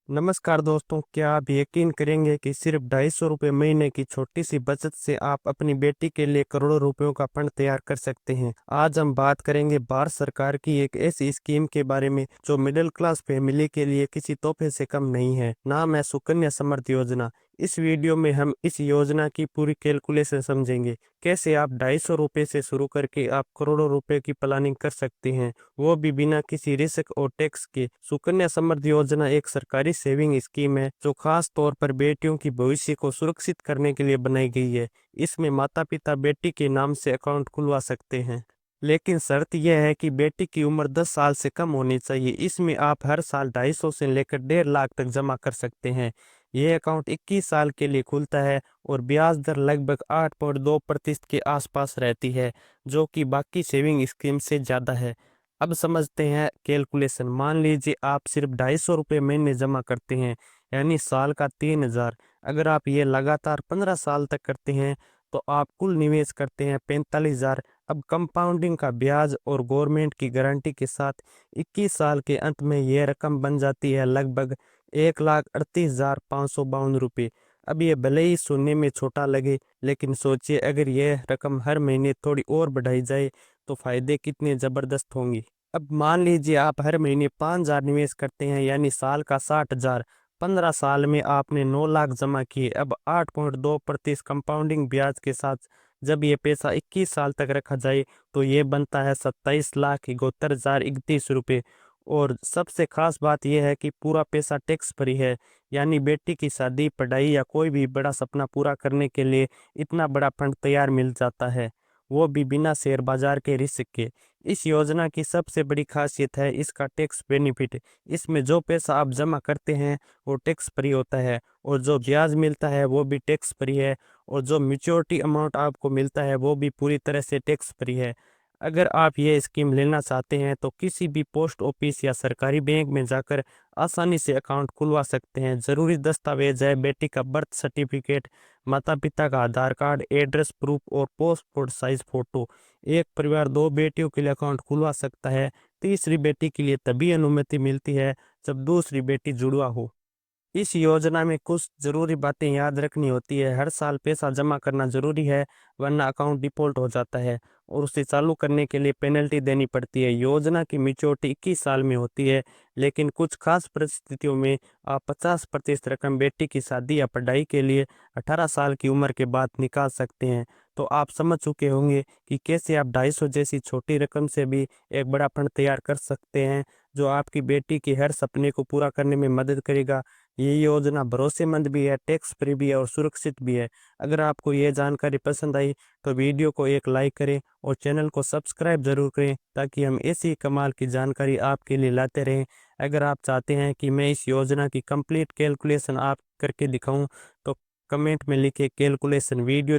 नमस्कार दोस्तों, क्या आप यकीन करेंगे कि सिर्फ 250 रुपये महीने की छोटी सी बचत से आप अपनी बेटी के लिए करोड़ों रुपयों का फंड तैयार कर सकते हैं। आज हम बात करेंगे भारत सरकार की एक ऐसी स्कीम के बारे में जो मिडिल क्लास फैमिली के लिए किसी तोहफे से कम नहीं है। नाम है सुकन्या समृद्धि योजना। इस वीडियो में हम इस योजना की पूरी कैलकुलेशन समझेंगे, कैसे आप 250 रुपये से शुरू करके आप करोड़ों रुपए की प्लानिंग कर सकते हैं, वो भी बिना किसी रिस्क और टैक्स के। सुकन्या समृद्धि योजना एक सरकारी सेविंग स्कीम है जो खास तौर पर बेटियों की भविष्य को सुरक्षित करने के लिए बनाई गई है। इसमें माता पिता बेटी के नाम से अकाउंट खुलवा सकते हैं, लेकिन शर्त यह है कि बेटी की उम्र 10 साल से कम होनी चाहिए। इसमें आप हर साल 250 से लेकर 1.5 लाख तक जमा कर सकते हैं। यह अकाउंट 21 साल के लिए खुलता है और ब्याज दर लगभग 8.2% के आसपास रहती है, जो कि बाकी सेविंग स्कीम से ज़्यादा है। अब समझते हैं कैलकुलेशन। मान लीजिए आप सिर्फ 250 रुपये महीने जमा करते हैं, यानी साल का 3,000। अगर आप ये लगातार 15 साल तक करते हैं तो आप कुल निवेश करते हैं 45,000। अब कंपाउंडिंग का ब्याज और गवर्नमेंट की गारंटी के साथ 21 साल के अंत में यह रकम बन जाती है लगभग 1,38,552 रुपये। अब ये भले ही सुनने में छोटा लगे, लेकिन सोचिए अगर यह रकम हर महीने थोड़ी और बढ़ाई जाए तो फायदे कितने जबरदस्त होंगे। अब मान लीजिए आप हर महीने 5,000 निवेश करते हैं, यानी साल का 60,000। 15 साल में आपने 9 लाख जमा किए। अब 8.2% कंपाउंडिंग ब्याज के साथ जब ये पैसा 21 साल तक रखा जाए तो ये बनता है 27,71,031 रुपये। और सबसे खास बात यह है कि पूरा पैसा टैक्स फ्री है, यानी बेटी की शादी, पढ़ाई या कोई भी बड़ा सपना पूरा करने के लिए इतना बड़ा फंड तैयार मिल जाता है, वो भी बिना शेयर बाजार के रिस्क के। इस योजना की सबसे बड़ी खासियत है इसका टैक्स बेनिफिट। इसमें जो पैसा आप जमा करते हैं वो टैक्स फ्री होता है, और जो ब्याज मिलता है वो भी टैक्स फ्री है, और जो मैच्योरिटी अमाउंट आपको मिलता है वो भी पूरी तरह से टैक्स फ्री है। अगर आप ये स्कीम लेना चाहते हैं तो किसी भी पोस्ट ऑफिस या सरकारी बैंक में जाकर आसानी से अकाउंट खुलवा सकते हैं। ज़रूरी दस्तावेज है बेटी का बर्थ सर्टिफिकेट, माता पिता का आधार कार्ड, एड्रेस प्रूफ और पासपोर्ट साइज फोटो। एक परिवार 2 बेटियों के लिए अकाउंट खुलवा सकता है। तीसरी बेटी के लिए तभी अनुमति मिलती है जब दूसरी बेटी जुड़वा हो। इस योजना में कुछ जरूरी बातें याद रखनी होती है। हर साल पैसा जमा करना जरूरी है, वरना अकाउंट डिफॉल्ट हो जाता है और उसे चालू करने के लिए पेनल्टी देनी पड़ती है। योजना की मैच्योरिटी 21 साल में होती है, लेकिन कुछ खास परिस्थितियों में आप 50% रकम बेटी की शादी या पढ़ाई के लिए 18 साल की उम्र के बाद निकाल सकते हैं। तो आप समझ चुके होंगे कि कैसे आप 250 जैसी छोटी रकम से भी एक बड़ा फंड तैयार कर सकते हैं, जो आपकी बेटी के हर सपने को पूरा करने में मदद करेगा। ये योजना भरोसेमंद भी है, टैक्स फ्री भी है और सुरक्षित भी है। अगर आपको ये जानकारी पसंद आई तो वीडियो को एक लाइक करें और चैनल को सब्सक्राइब जरूर करें, ताकि हम ऐसी कमाल की जानकारी आपके लिए लाते रहें। अगर आप चाहते हैं कि मैं इस योजना की कंप्लीट कैलकुलेशन आप करके दिखाऊं तो कमेंट में लिखे कैलकुलेशन वीडियो